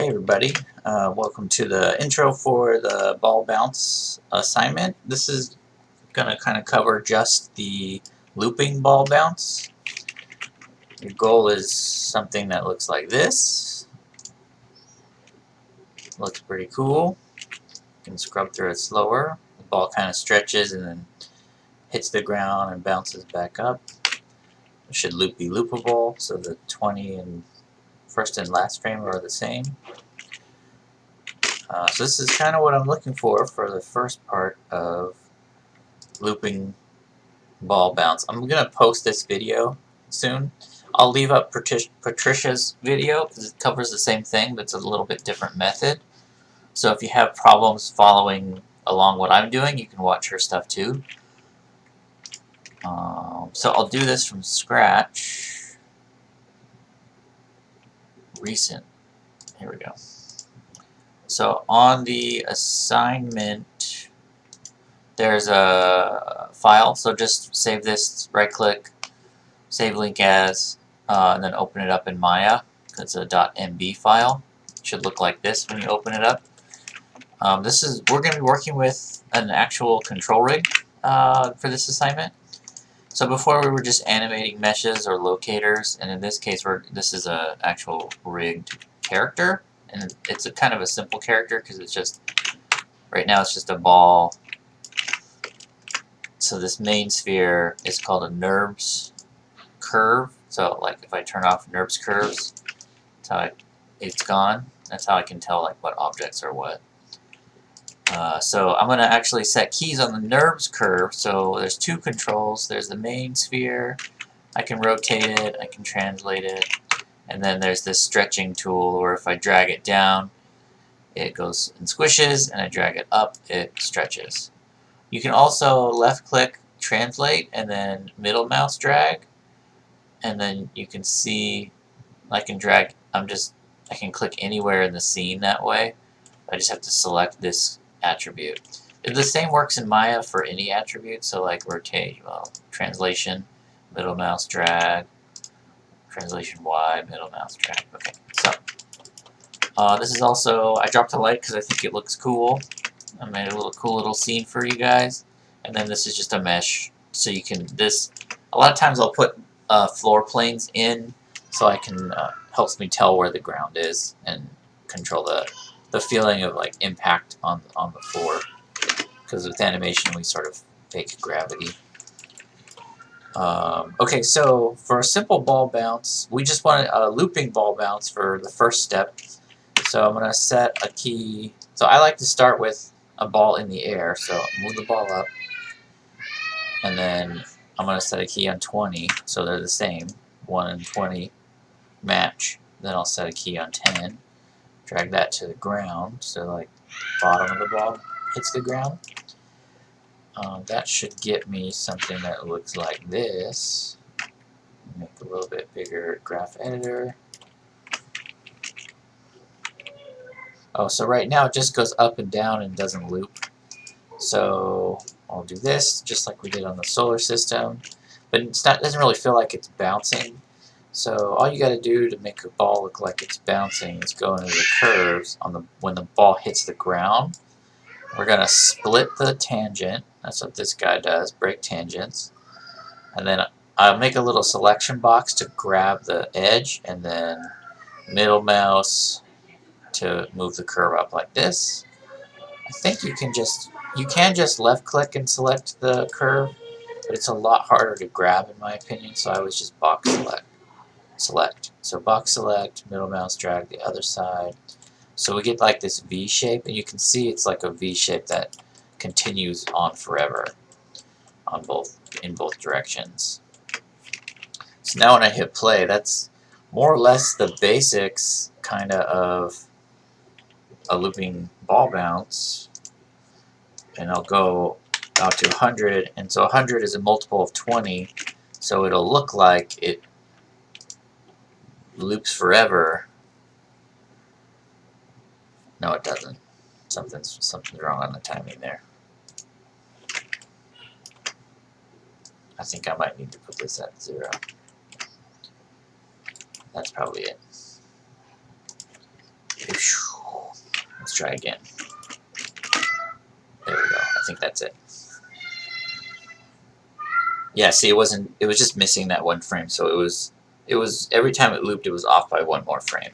Hey everybody, welcome to the intro for the ball bounce assignment. This is going to kind of cover just the looping ball bounce. Your goal is something that looks like this. Looks pretty cool. You can scrub through it slower. The ball kind of stretches and then hits the ground and bounces back up. It should be loopable, so the 20 and first and last frame are the same. So this is kind of what I'm looking for the first part of looping ball bounce. I'm going to post this video soon. I'll leave up Patricia's video because it covers the same thing, but it's a little bit different method. So if you have problems following along what I'm doing, you can watch her stuff too. So I'll do this from scratch. Recent. Here we go. So on the assignment, there's a file. So just save this, right click, save link as, and then open it up in Maya. It's a .mb file. It should look like this when you open it up. We're going to be working with an actual control rig for this assignment. So before we were just animating meshes or locators, and in this case this is an actual rigged character, and it's a kind of a simple character because it's just, right now it's just a ball. So this main sphere is called a NURBS curve. So like if I turn off NURBS curves, that's how it's gone. That's how I can tell like what objects are what. So I'm going to actually set keys on the NURBS curve. So there's two controls. There's the main sphere. I can rotate it. I can translate it. And then there's this stretching tool where if I drag it down, it goes and squishes, and I drag it up, it stretches. You can also left click translate and then middle mouse drag, and then you can see I can drag. I can click anywhere in the scene that way. I just have to select this attribute. The same works in Maya for any attribute, so like rotate, translation, middle mouse drag, translation Y, middle mouse drag. Okay, so this is also, I dropped a light because I think it looks cool. I made a cool little scene for you guys. And then this is just a mesh, so you can, a lot of times I'll put floor planes in so I can, helps me tell where the ground is and control the feeling of like impact on the floor, because with animation we sort of fake gravity. Okay, so for a simple ball bounce, we just want a looping ball bounce for the first step. So I'm going to set a key. So I like to start with a ball in the air, so move the ball up, and then I'm going to set a key on 20, so they're the same, 1 and 20 match. Then I'll set a key on 10, drag that to the ground, so like bottom of the ball hits the ground. That should get me something that looks like this. Make a little bit bigger graph editor. Oh, so right now it just goes up and down and doesn't loop. So I'll do this just like we did on the solar system, but it doesn't really feel like it's bouncing. So all you got to do to make a ball look like it's bouncing is go into the curves on when the ball hits the ground. We're gonna split the tangent. That's what this guy does, break tangents, and then I'll make a little selection box to grab the edge, and then middle mouse to move the curve up like this. I think you can just left click and select the curve, but it's a lot harder to grab in my opinion, so I always just box select. So box select, middle mouse drag the other side. So we get like this V shape, and you can see it's like a V shape that continues on forever in both directions. So now when I hit play, that's more or less the basics kind of a looping ball bounce. And I'll go out to 100, and so 100 is a multiple of 20, so it'll look like it loops forever. No, it doesn't. Something's wrong on the timing there. I think I might need to put this at 0. That's probably it. try again. There we go. I think that's it. Yeah, see, it was just missing that one frame, so it was every time it looped, it was off by one more frame.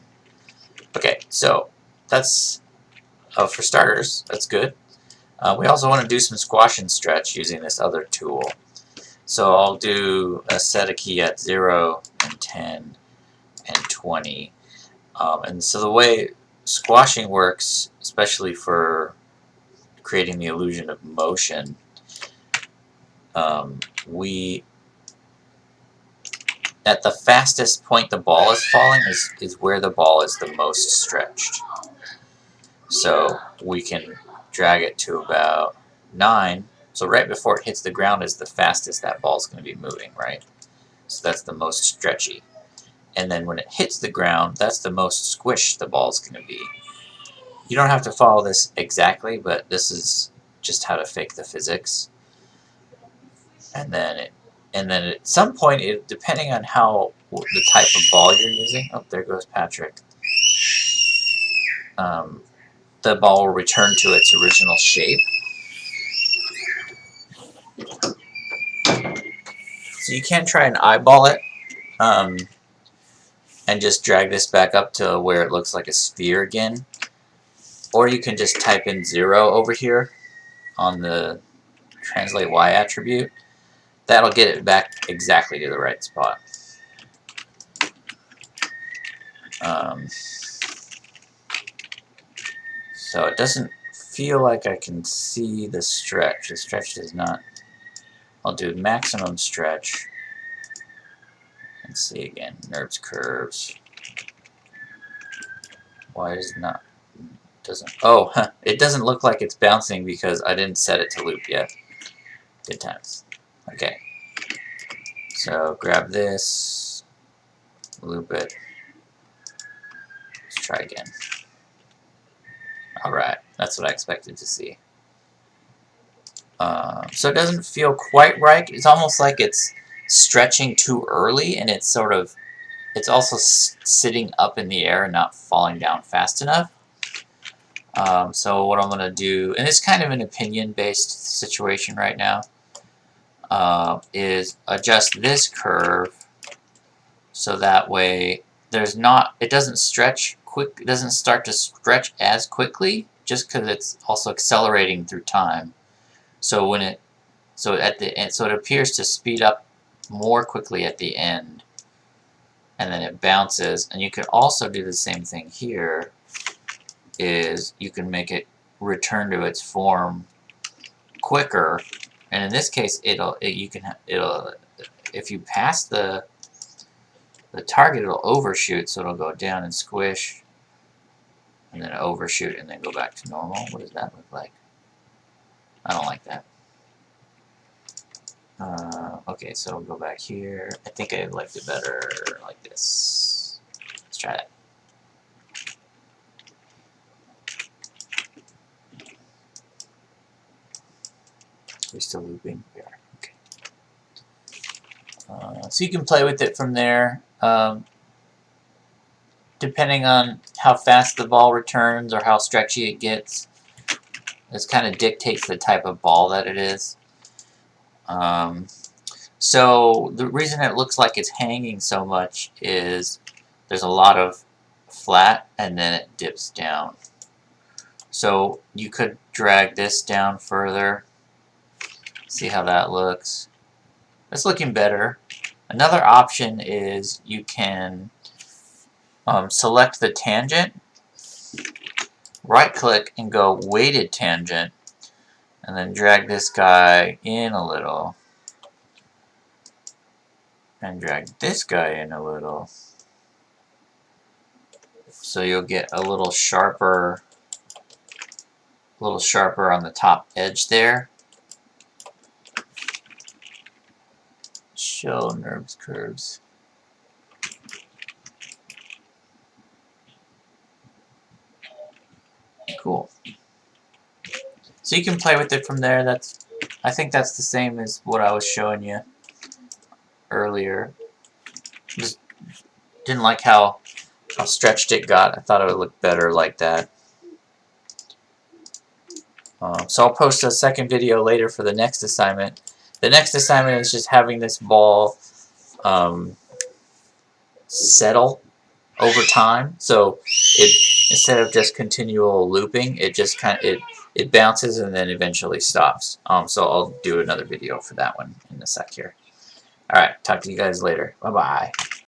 Okay, so that's for starters. That's good. We also want to do some squash and stretch using this other tool. So I'll do set a key at 0 and 10 and 20. And so the way squashing works, especially for creating the illusion of motion, we at the fastest point the ball is falling is where the ball is the most stretched. So we can drag it to about 9. So right before it hits the ground is the fastest that ball's going to be moving, right? So that's the most stretchy. And then when it hits the ground, that's the most squished the ball's going to be. You don't have to follow this exactly, but this is just how to fake the physics. And then at some point, depending on how the type of ball you're using, oh, there goes Patrick. The ball will return to its original shape. So you can try and eyeball it, and just drag this back up to where it looks like a sphere again. Or you can just type in 0 over here on the translate Y attribute. That'll get it back exactly to the right spot. So it doesn't feel like I can see the stretch. The stretch does not. I'll do maximum stretch. Let's see again. NURBS curves. Why is it not? Doesn't. Oh, it doesn't look like it's bouncing because I didn't set it to loop yet. Good times. Okay. So grab this, loop it. Let's try again. Alright, that's what I expected to see. So it doesn't feel quite right. It's almost like it's stretching too early, and it's also sitting up in the air and not falling down fast enough. So what I'm going to do, and it's kind of an opinion-based situation right now, is adjust this curve so that way it doesn't stretch quick. It doesn't start to stretch as quickly just because it's also accelerating through time. So at the end, so it appears to speed up more quickly at the end, and then it bounces. And you can also do the same thing here. Is you can make it return to its form quicker, and in this case, if you pass the target, it'll overshoot, so it'll go down and squish, and then overshoot, and then go back to normal. What does that look like? I don't like that. Okay, so we'll go back here. I think I liked it better like this. Let's try it. We're still looping. We are. Okay. So you can play with it from there. Depending on how fast the ball returns or how stretchy it gets, this kind of dictates the type of ball that it is. So the reason it looks like it's hanging so much is there's a lot of flat and then it dips down. So you could drag this down further. See how that looks. It's looking better. Another option is you can select the tangent, right click and go weighted tangent, and then drag this guy in a little, and drag this guy in a little. So you'll get a little sharper on the top edge there. Show NURBS curves. Cool. So you can play with it from there. I think that's the same as what I was showing you earlier. Just didn't like how stretched it got. I thought it would look better like that. So I'll post a second video later for the next assignment. The next assignment is just having this ball settle over time. So it, instead of just continual looping, it just it bounces and then eventually stops. So I'll do another video for that one in a sec here. All right, talk to you guys later. Bye bye.